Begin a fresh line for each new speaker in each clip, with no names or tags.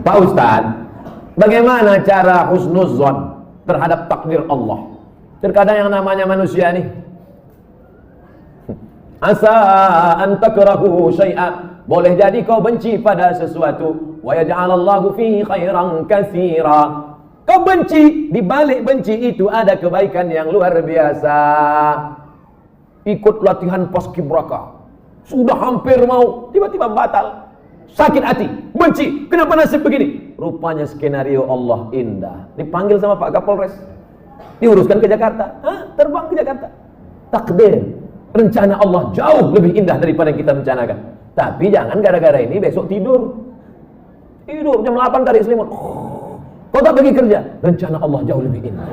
Pak Ustadz, bagaimana cara husnuzon terhadap takdir Allah? Terkadang yang namanya manusia nih, asa an takrahu syai'a, boleh jadi kau benci pada sesuatu, wa yaj'alallahu fihi khairan katsira. Kau benci, di balik benci itu ada kebaikan yang luar biasa. Ikut latihan paskibraka, sudah hampir mau, tiba-tiba batal. Sakit hati, benci, kenapa nasib begini? Rupanya skenario Allah indah. Dipanggil sama Pak Kapolres, diuruskan ke Jakarta. Terbang ke Jakarta. Takdir, rencana Allah jauh lebih indah daripada yang kita rencanakan. Tapi jangan gara-gara ini besok tidur jam 8 tarik selimut, kau tak pergi kerja. Rencana Allah jauh lebih indah.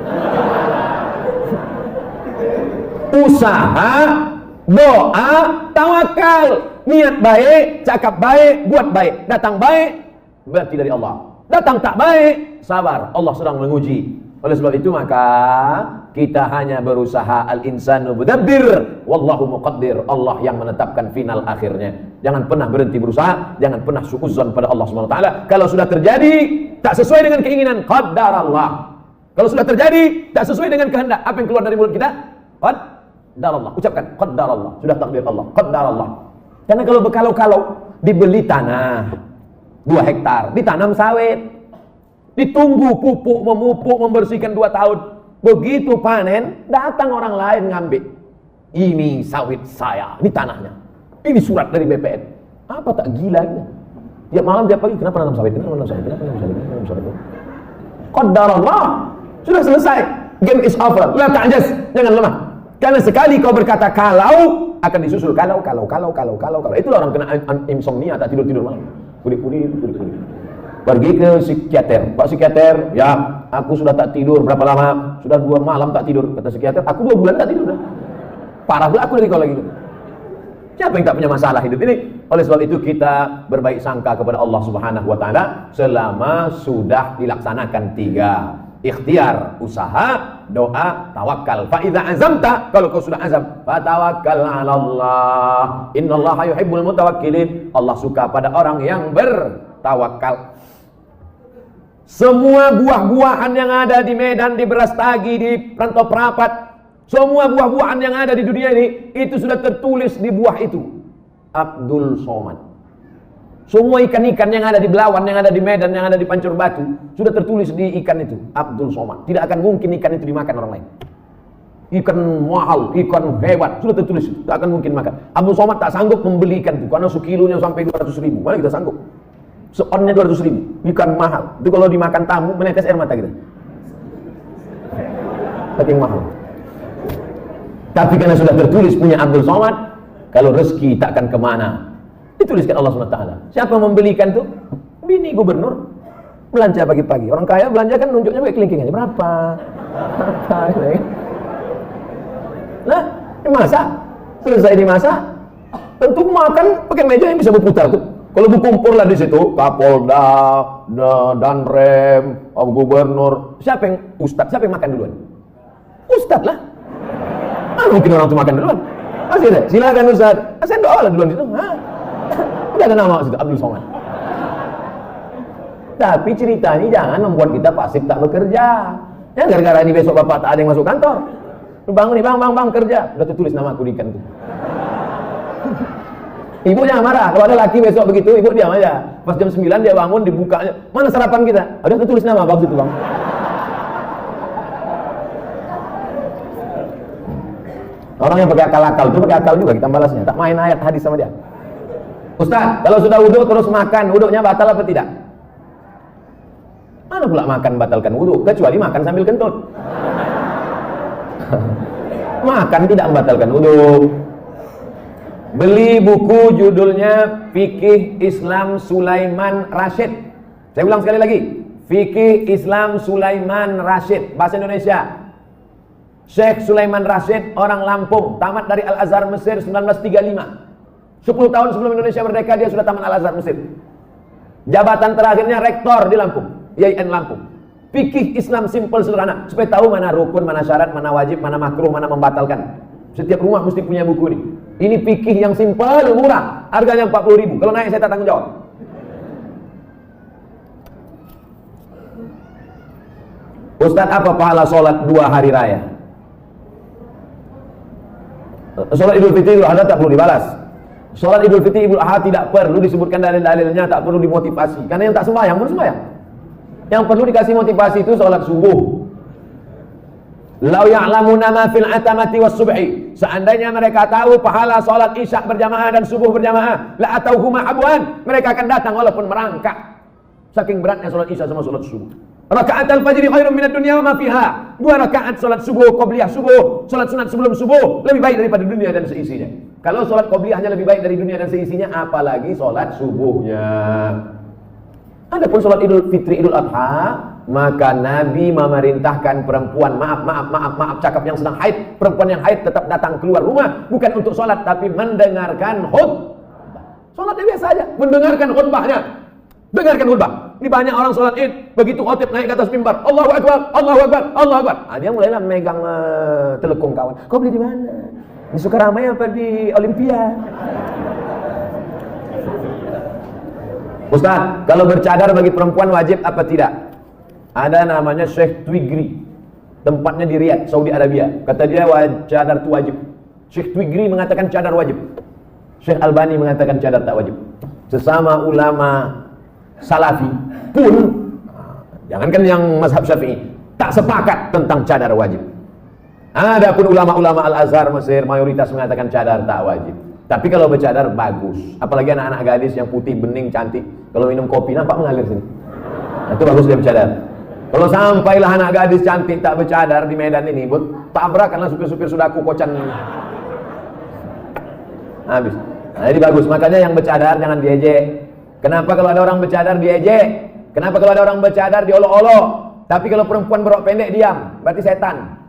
Usaha, doa, tawakal, niat baik, cakap baik, buat baik. Datang baik, berarti dari Allah. Datang tak baik, sabar, Allah sedang menguji. Oleh sebab itu maka kita hanya berusaha, al-insanu mudabbir wallahu muqaddir. Allah yang menetapkan final akhirnya. Jangan pernah berhenti berusaha, jangan pernah suudzon pada Allah Subhanahu wa taala. Kalau sudah terjadi tak sesuai dengan keinginan, qaddarallah. Kalau sudah terjadi tak sesuai dengan kehendak, apa yang keluar dari mulut kita? Qaddarallah. Ucapkan qaddarallah, sudah takdir Allah, qaddarallah. Karena kalau berkalau-kalau, dibeli tanah 2 hektar, ditanam sawit, ditunggu pupuk, memupuk, membersihkan 2 tahun. Begitu panen, datang orang lain ngambil. Ini sawit saya, ini tanahnya, ini surat dari BPN. Apa tak gila ini? Tiap malam, tiap pagi, kenapa nanam sawit? Kenapa nanam sawit? Kenapa nanam sawit? Kenapa nanam sawit? Qadarullah, sudah selesai. Game is over. La ta'jaz, jangan lemah. Karena sekali kau berkata kalau, akan disusul kalau. Itulah orang kena insomnia, tak tidur malam. Kudik-kudik. Pergi ke psikiater. Pak psikiater, ya aku sudah tak tidur berapa lama? Sudah 2 malam tak tidur. Kata psikiater, aku 2 bulan tak tidur. Parah pula aku lagi kalau lagi. Siapa yang tak punya masalah hidup ini? Oleh sebab itu kita berbaik sangka kepada Allah Subhanahu wa taala selama sudah dilaksanakan 3. Ikhtiar, usaha, doa, tawakal. Fa idza azamta, kalau kau sudah azam, fatawakkal 'ala Allah. Innallaha yuhibbul mutawakkilin. Allah suka pada orang yang bertawakal. Semua buah-buahan yang ada di Medan, di Brastagi, di Rantau Perapat, semua buah-buahan yang ada di dunia ini, itu sudah tertulis di buah itu. Abdul Somad. Semua ikan-ikan yang ada di Belawan, yang ada di Medan, yang ada di Pancur Batu, sudah tertulis di ikan itu, Abdul Somad. Tidak akan mungkin ikan itu dimakan orang lain. Ikan mahal, ikan hebat, sudah tertulis, tidak akan mungkin makan. Abdul Somad tak sanggup membeli ikan itu, karena sekilonya sampai 200.000. Mana kita sanggup? Seonnya 200.000, ikan mahal. Itu kalau dimakan tamu, menetes air mata kita. Saking mahal. Tapi karena sudah tertulis punya Abdul Somad, kalau rezeki takkan kemana. Dituliskan Allah SWT. Siapa membelikan tuh? Bini gubernur. Belanja pagi-pagi. Orang kaya belanja kan nunjuknya pakai kelingking aja. Berapa? Nah, dimasak. Selesai dimasak, tentu makan pakai meja yang bisa berputar tuh. Kalau berkumpul lah di situ, Kapolda, Danrem, Gubernur. Siapa yang Ustadz? Siapa yang makan duluan? Ustadz lah. Mungkin orang tuh makan duluan. Masih deh. Silakan Ustadz. Saya doa lah duluan situ. Udah ada nama situ, Abdul Somad. Tapi ceritanya jangan membuat kita pasif tak bekerja. Ya gara-gara ini besok bapak tak ada yang masuk kantor. Lu bangun nih, bang kerja. Udah tertulis nama aku di ikan tuh. Ibu jangan marah. Kalau ada laki besok begitu, ibu diam aja. Pas jam 9 dia bangun, dibukanya. Mana sarapan kita? Udah tertulis nama bagus itu bang. Orang yang pakai akal-akal itu pakai akal juga kita balasnya. Tak main ayat hadis sama dia. Ustaz, kalau sudah wudhu terus makan, wudhunya batal apa tidak? Mana pula makan batalkan wudhu? Kecuali makan sambil kentut. Makan tidak membatalkan wudhu. Beli buku judulnya Fikih Islam Sulaiman Rasyid. Saya ulang sekali lagi. Fikih Islam Sulaiman Rasyid. Bahasa Indonesia. Syekh Sulaiman Rasyid, orang Lampung, tamat dari Al-Azhar Mesir 1935. 10 tahun sebelum Indonesia merdeka dia sudah tamat Al-Azhar Mesir. Jabatan terakhirnya rektor di Lampung, IAIN Lampung. Fikih Islam simpel sederhana, supaya tahu mana rukun, mana syarat, mana wajib, mana makruh, mana membatalkan. Setiap rumah mesti punya buku ini. Ini fikih yang simpel, murah, harganya 40.000. Kalau naik saya tak tanggung jawab. Ustaz, apa pahala sholat 2 hari raya? Sholat Idul Fitri, Idul Adha tak perlu dibalas. Sholat Idul Fitri, Idul Adha tidak perlu disebutkan dalil-dalilnya, tak perlu dimotivasi. Karena yang tak sembahyang pun sembahyang. Yang perlu dikasih motivasi itu sholat subuh. Lau ya'lamuna ma fil atamati was subhi. Seandainya mereka tahu pahala sholat isya berjamaah dan subuh berjamaah, la atauhuma abwan, mereka akan datang walaupun merangkak. Saking beratnya sholat isya sama sholat subuh. Rakaat al-fajri khairun minad dunya wa ma fiha. 2 rakaat sholat subuh, qabliyah subuh, sholat sunat sebelum subuh lebih baik daripada dunia dan seisinya. Kalau sholat qabliyahnya lebih baik dari dunia dan seisinya, apalagi sholat subuhnya. Adapun sholat Idul Fitri, Idul Adha, maka Nabi memerintahkan perempuan, maaf cakap yang sedang haid, perempuan yang haid tetap datang keluar rumah, bukan untuk sholat tapi mendengarkan khutbah. Sholatnya biasa aja, mendengarkan khutbahnya. Dengarkan khutbah. Ini banyak orang sholat id, begitu khotib naik ke atas mimbar, Allahu Akbar, Allahu Akbar, Allahu Akbar. Dia mulailah megang telekung kawan. Kau beli di mana? Di Sukaramai apa di Olimpia? Ustaz, kalau bercadar bagi perempuan wajib apa tidak? Ada namanya Syekh Twigri, tempatnya di Riyadh, Saudi Arabia. Kata dia cadar itu wajib. Syekh Twigri mengatakan cadar wajib. Syekh Albani mengatakan cadar tak wajib. Sesama ulama Salafi pun, jangankan yang mazhab Syafi'i, tak sepakat tentang cadar wajib. Adapun ulama-ulama Al-Azhar Mesir mayoritas mengatakan cadar tak wajib. Tapi kalau bercadar bagus, apalagi anak-anak gadis yang putih, bening, cantik. Kalau minum kopi nampak mengalir sini. Itu bagus dia bercadar. Kalau sampailah anak gadis cantik tak bercadar di Medan ini, tabrakanlah supir-supir sudaku kocan. Habis. Nah, jadi bagus. Makanya yang bercadar jangan diejek. Kenapa kalau ada orang bercadar diejek? Kenapa kalau ada orang bercadar diolok-olok? Tapi kalau perempuan berok pendek diam, berarti setan.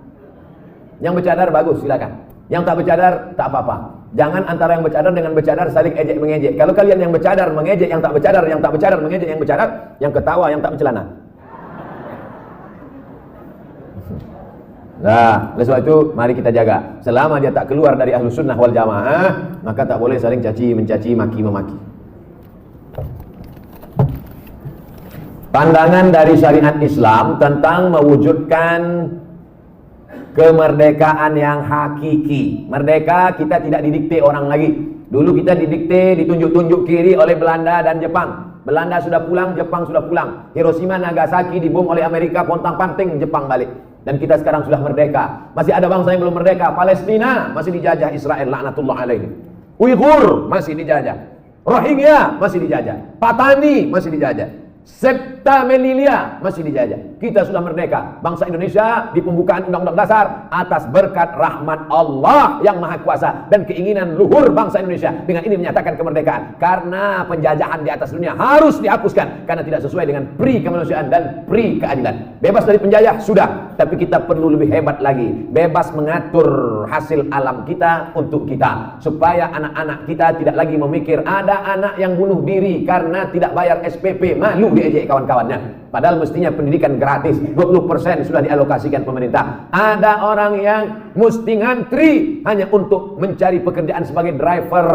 Yang bercadar bagus, silakan. Yang tak bercadar tak apa-apa. Jangan antara yang bercadar dengan bercadar saling ejek mengejek. Kalau kalian yang bercadar mengejek yang tak bercadar, yang tak bercadar mengejek yang bercadar, yang ketawa yang tak bercelana. Nah, oleh sebab itu mari kita jaga. Selama dia tak keluar dari Ahlus Sunnah wal Jamaah, maka tak boleh saling caci mencaci, maki memaki. Pandangan dari syariat Islam tentang mewujudkan kemerdekaan yang hakiki. Merdeka kita tidak didikte orang lagi. Dulu kita didikte, ditunjuk-tunjuk kiri oleh Belanda dan Jepang. Belanda sudah pulang, Jepang sudah pulang. Hiroshima, Nagasaki dibom oleh Amerika, pontang-panting Jepang balik. Dan kita sekarang sudah merdeka. Masih ada bangsa yang belum merdeka. Palestina masih dijajah Israel, laknatullah alaihi. Uighur masih dijajah. Rohingya masih dijajah. Patani masih dijajah. Septa Melilia masih dijajah. Kita sudah merdeka. Bangsa Indonesia di pembukaan Undang-Undang Dasar atas berkat rahmat Allah yang Maha Kuasa dan keinginan luhur bangsa Indonesia dengan ini menyatakan kemerdekaan. Karena penjajahan di atas dunia harus dihapuskan karena tidak sesuai dengan pri kemanusiaan dan pri keadilan. Bebas dari penjajah sudah, tapi kita perlu lebih hebat lagi. Bebas mengatur hasil alam kita untuk kita, supaya anak-anak kita tidak lagi memikir ada anak yang bunuh diri karena tidak bayar SPP, malu diejek kawan-kawannya. Padahal mestinya pendidikan gratis, 20% sudah dialokasikan pemerintah. Ada orang yang mesti ngantri hanya untuk mencari pekerjaan sebagai driver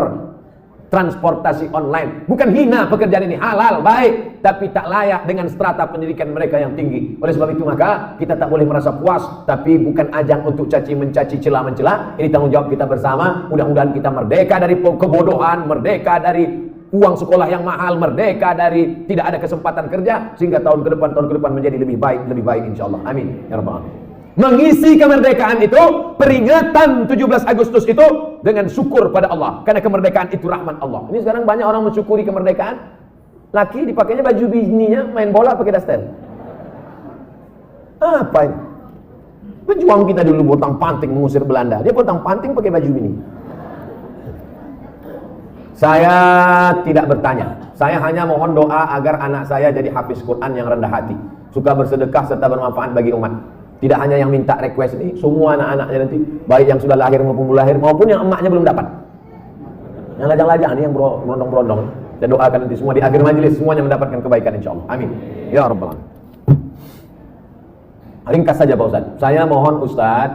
transportasi online. Bukan hina pekerjaan ini, halal, baik, tapi tak layak dengan strata pendidikan mereka yang tinggi. Oleh sebab itu maka kita tak boleh merasa puas, tapi bukan ajang untuk caci mencaci, celah mencela. Ini tanggung jawab kita bersama. Mudah-mudahan kita merdeka dari kebodohan, merdeka dari uang sekolah yang mahal, merdeka dari tidak ada kesempatan kerja, sehingga tahun ke depan menjadi lebih baik insyaallah. Amin ya rabbal alamin. Mengisi kemerdekaan itu, peringatan 17 Agustus itu dengan syukur pada Allah, karena kemerdekaan itu rahmat Allah. Ini sekarang banyak orang mensyukuri kemerdekaan, laki dipakainya baju bininya main bola pakai daster. Apa ini? Pejuang kita dulu pontang panting mengusir Belanda, dia pontang panting pakai baju bini. Saya tidak bertanya, saya hanya mohon doa agar anak saya jadi hafiz Quran yang rendah hati, suka bersedekah serta bermanfaat bagi umat. Tidak hanya yang minta request ini, semua anak-anaknya nanti, baik yang sudah lahir maupun belum lahir, maupun yang emaknya belum dapat. Yang lajang-lajang ini, yang berondong-berondong, saya doakan nanti semua di akhir majelis semuanya mendapatkan kebaikan insyaallah. Amin ya rabbal alamin. Ringkas saja Pak Ustaz, saya mohon Ustaz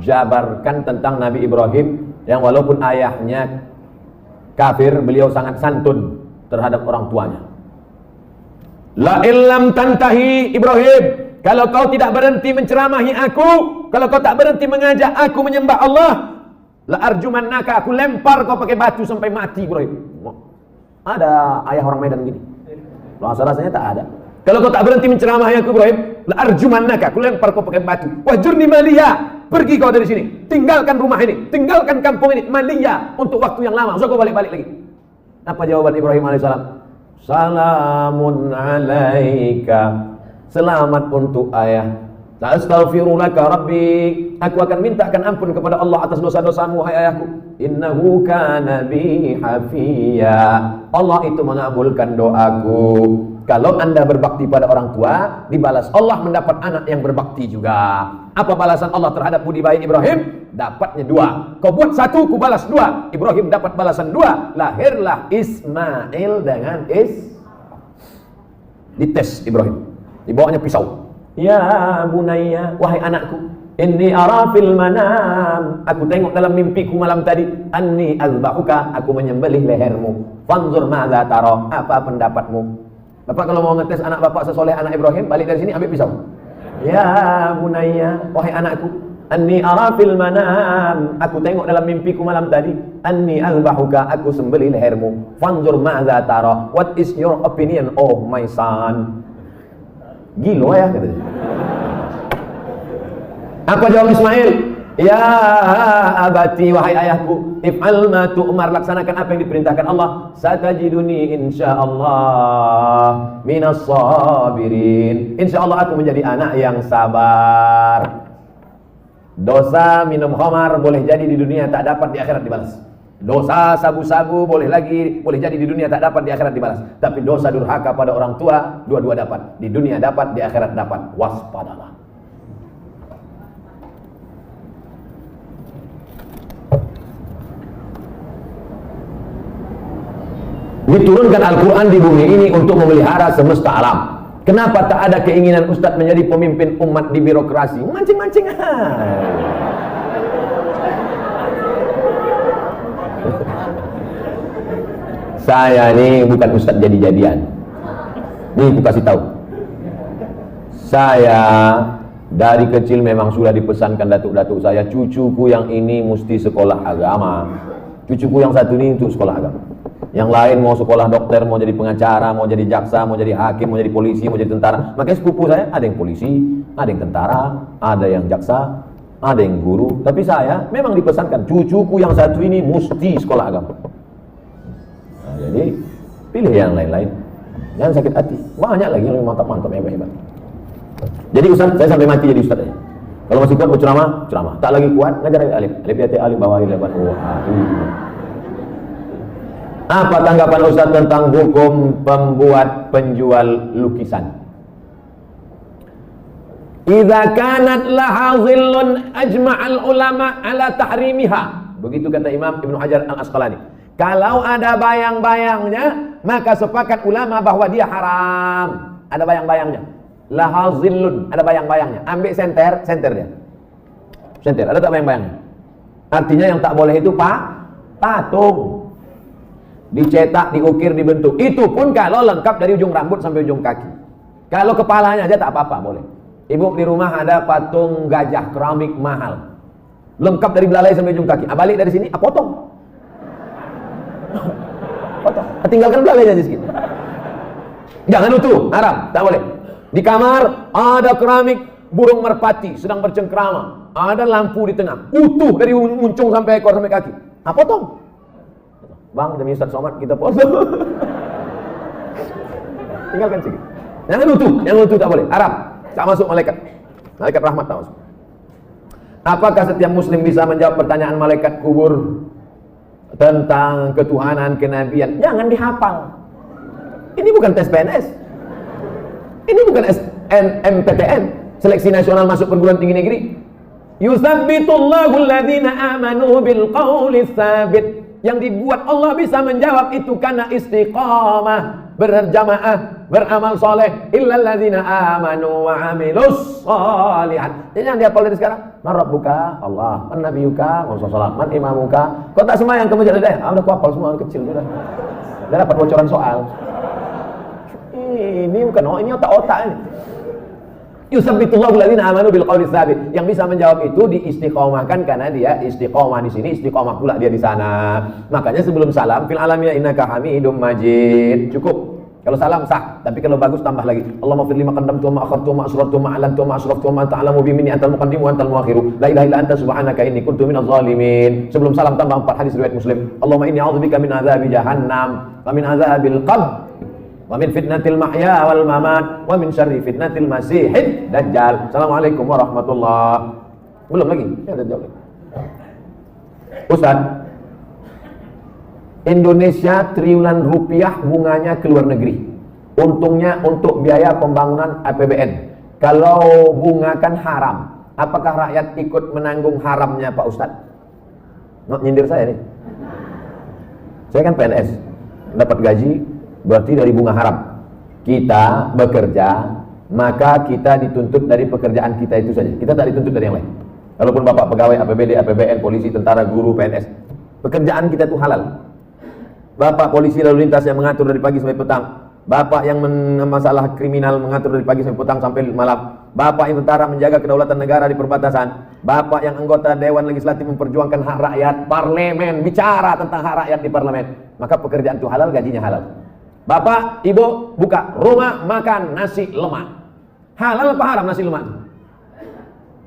jabarkan tentang Nabi Ibrahim yang walaupun ayahnya kafir, beliau sangat santun terhadap orang tuanya. La illam tantahi Ibrahim, kalau kau tidak berhenti menceramahi aku, kalau kau tak berhenti mengajak aku menyembah Allah, la arjumannaka, aku lempar kau pakai batu sampai mati, Ibrahim. Ada ayah orang Medan gini. Rasanya tak ada. Kalau kau tak berhenti menceramahi aku, Ibrahim, la arjumannaka, aku lempar kau pakai batu. Wahjurni maliya, pergi kau dari sini, tinggalkan rumah ini, tinggalkan kampung ini, maliya, untuk waktu yang lama. So kau balik-balik lagi. Apa jawaban Ibrahim alaihissalam? Salamun alaika, selamat untuk ayah. Astaghfirulaka rabbi, aku akan mintakan ampun kepada Allah atas dosa-dosamu, hai ayahku. Innahu kana bi hafiya, Allah itu mengabulkan doaku. Kalau anda berbakti pada orang tua, dibalas Allah mendapat anak yang berbakti juga. Apa balasan Allah terhadap budi baik Ibrahim? Dapatnya 2. Kau buat 1, ku balas 2. Ibrahim dapat balasan 2. Lahirlah Ismail dengan dites Ibrahim, dibawanya pisau. Ya bunayya, wahai anakku, inni ara fil manam, aku tengok dalam mimpiku malam tadi, anni azbahuka, aku menyembelih lehermu. Fanzur madza tara, apa pendapatmu? Bapak kalau mau ngetes anak bapak sesoleh anak Ibrahim, balik dari sini ambil pisau. Ya bunayya, wahai anakku, anni ara fil manam, aku tengok dalam mimpiku malam tadi, anni azbahuka, aku sembelih lehermu. Fanzur madza tara, what is your opinion, oh my son? Gila ya, katanya. Apa jawab Ismail? Ya abati, wahai ayahku, if'al ma tu'mar, laksanakan apa yang diperintahkan Allah. Satajiduni insyaallah minas sabirin, insyaallah aku menjadi anak yang sabar. Dosa minum khamar boleh jadi di dunia tak dapat, di akhirat dibalas. Dosa sabu-sabu boleh jadi di dunia tak dapat, di akhirat dibalas. Tapi dosa durhaka pada orang tua, dua-dua dapat. Di dunia dapat, di akhirat dapat. Waspadalah. Diturunkan Al-Quran di bumi ini untuk memelihara semesta alam. Kenapa tak ada keinginan Ustadz menjadi pemimpin umat di birokrasi? Mancing-mancing. Saya ini bukan Ustadz jadi-jadian. Nih aku kasih tahu. Saya dari kecil memang sudah dipesankan datuk-datuk saya, cucuku yang ini mesti sekolah agama. Cucuku yang satu ini untuk sekolah agama. Yang lain mau sekolah dokter, mau jadi pengacara, mau jadi jaksa, mau jadi hakim, mau jadi polisi, mau jadi tentara. Makanya sepupu saya ada yang polisi, ada yang tentara, ada yang jaksa, ada yang guru. Tapi saya memang dipesankan, cucuku yang satu ini mesti sekolah agama. Nah, jadi pilih yang lain-lain, jangan sakit hati. Banyak lagi yang mantap-mantap, hebat-hebat. Jadi Ustaz, saya sampai mati jadi Ustaz aja. Kalau masih kuat berceramah, ceramah. Tak lagi kuat, ngajar alif. Alif yati alif bawahi lebat. Apa tanggapan Ustaz tentang hukum pembuat penjual lukisan? Idza kanat laha dhillun ajma'al ulama ala tahrimiha. Begitu kata Imam Ibnu Hajar Al-Asqalani. Kalau ada bayang-bayangnya, maka sepakat ulama bahwa dia haram. Ada bayang-bayangnya. Laha dhillun, ada bayang-bayangnya. Ambil senter dia. Senter, ada tak bayang-bayangnya? Artinya yang tak boleh itu patung. Dicetak, diukir, dibentuk. Itu pun kalau lengkap dari ujung rambut sampai ujung kaki. Kalau kepalanya aja tak apa-apa, boleh. Ibu di rumah ada patung gajah keramik mahal, lengkap dari belalai sampai ujung kaki. Balik dari sini, potong. Potong. Tinggalkan belalainya aja sedikit. Jangan utuh, haram, tak boleh. Di kamar ada keramik burung merpati sedang bercengkrama, ada lampu di tengah, utuh dari muncung sampai ekor sampai kaki. Potong. Bang, demi Ustaz Somad kita potong. Tinggalkan sedikit. Jangan utuh tak boleh. Haram. Tak masuk malaikat. Malaikat rahmat tak masuk. Apakah setiap muslim bisa menjawab pertanyaan malaikat kubur tentang ketuhanan, kenabian? Jangan dihafal. Ini bukan tes PNS. Ini bukan SNMPTN, seleksi nasional masuk perguruan tinggi negeri. Yutsabbitullahu alladhina amanu bil qawli tsabit. Yang dibuat Allah bisa menjawab itu karena istiqamah, berjamaah, beramal soleh. Illal ladzina amanu wa amilus sholihat. Jadi jangan dihafal dari sekarang. Man rabbuka? Allah. Man nabiyuka? Muhammad. Man imamuka? Kau tak sembahyang kamu jadi udah ku hafal semua kecil sudah. Udah dapat bocoran soal. Ini bukan ini otak-otak ini. Yusabbitullahu alladziina aamanu bil qawli tsabit. Yang bisa menjawab itu diistiqomahkan karena dia istiqomah di sini, istiqomah pula dia di sana. Makanya sebelum salam, fil alamina innaka hamidum majid. Cukup. Kalau salam sah, tapi kalau bagus tambah lagi. Allahumma fir lima qaddamtu wa ma akhartu wa ma asrartu wa ma a'lantu wa ma asraftu wa ma anta a'lamu bi minni antal muqaddim wa antal muakhiru. La ilaha illa anta subhanaka inni kuntu minadh dhalimin. Sebelum salam tambah 4 hadis riwayat Muslim. Allahumma inni a'udzubika min adzabi jahannam wa min adzabil qabr wa min fitnatil mahya wal mamat wa min syarri fitnatil masiihid dajjal. Assalamualaikum warahmatullahi. Belum lagi? Ya udah jawab. Ustaz, Indonesia triliunan rupiah bunganya ke luar negeri. Untungnya untuk biaya pembangunan APBN. Kalau bunga kan haram, apakah rakyat ikut menanggung haramnya Pak Ustadz? Mau nyindir saya nih. Saya kan PNS, dapat gaji berarti dari bunga haram. Kita bekerja, maka kita dituntut dari pekerjaan kita itu saja. Kita tak dituntut dari yang lain. Walaupun Bapak pegawai APBD, APBN, polisi, tentara, guru, PNS, pekerjaan kita itu halal. Bapak polisi lalu lintas yang mengatur dari pagi sampai petang. Bapak yang masalah kriminal mengatur dari pagi sampai petang sampai malam. Bapak yang tentara menjaga kedaulatan negara di perbatasan. Bapak yang anggota Dewan Legislatif memperjuangkan hak rakyat. Parlemen bicara tentang hak rakyat di parlemen. Maka pekerjaan itu halal, gajinya halal. Bapak, ibu buka rumah makan nasi lemak. Halal apa haram nasi lemak?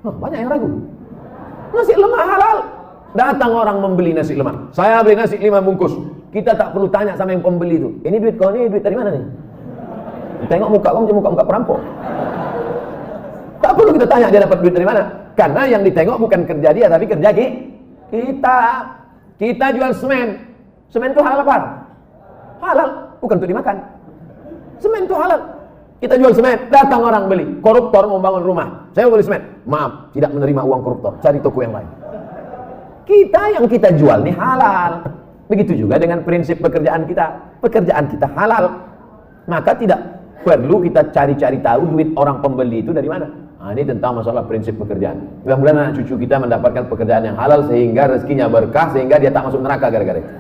Banyak yang ragu. Nasi lemak halal. Datang orang membeli nasi lemak. Saya beli nasi 5 bungkus. Kita tak perlu tanya sama yang pembeli itu. Ini duit kau, ini duit dari mana nih? Tengok muka kau macam muka perampok. Tak perlu kita tanya dia dapat duit dari mana. Karena yang ditengok bukan kerja dia, tapi kerja kita. Kita jual semen. Semen itu halal apa? Halal, bukan untuk dimakan. Semen itu halal. Kita jual semen, datang orang beli. Koruptor mau bangun rumah. Saya mau beli semen. Maaf, tidak menerima uang koruptor. Cari toko yang lain. Kita yang kita jual nih halal. Begitu juga dengan prinsip pekerjaan kita. Pekerjaan kita halal. Maka tidak perlu kita cari-cari tahu duit orang pembeli itu dari mana. Nah, ini tentang masalah prinsip pekerjaan. Mudah-mudahan anak cucu kita mendapatkan pekerjaan yang halal sehingga rezekinya berkah, sehingga dia tak masuk neraka gara-gara itu.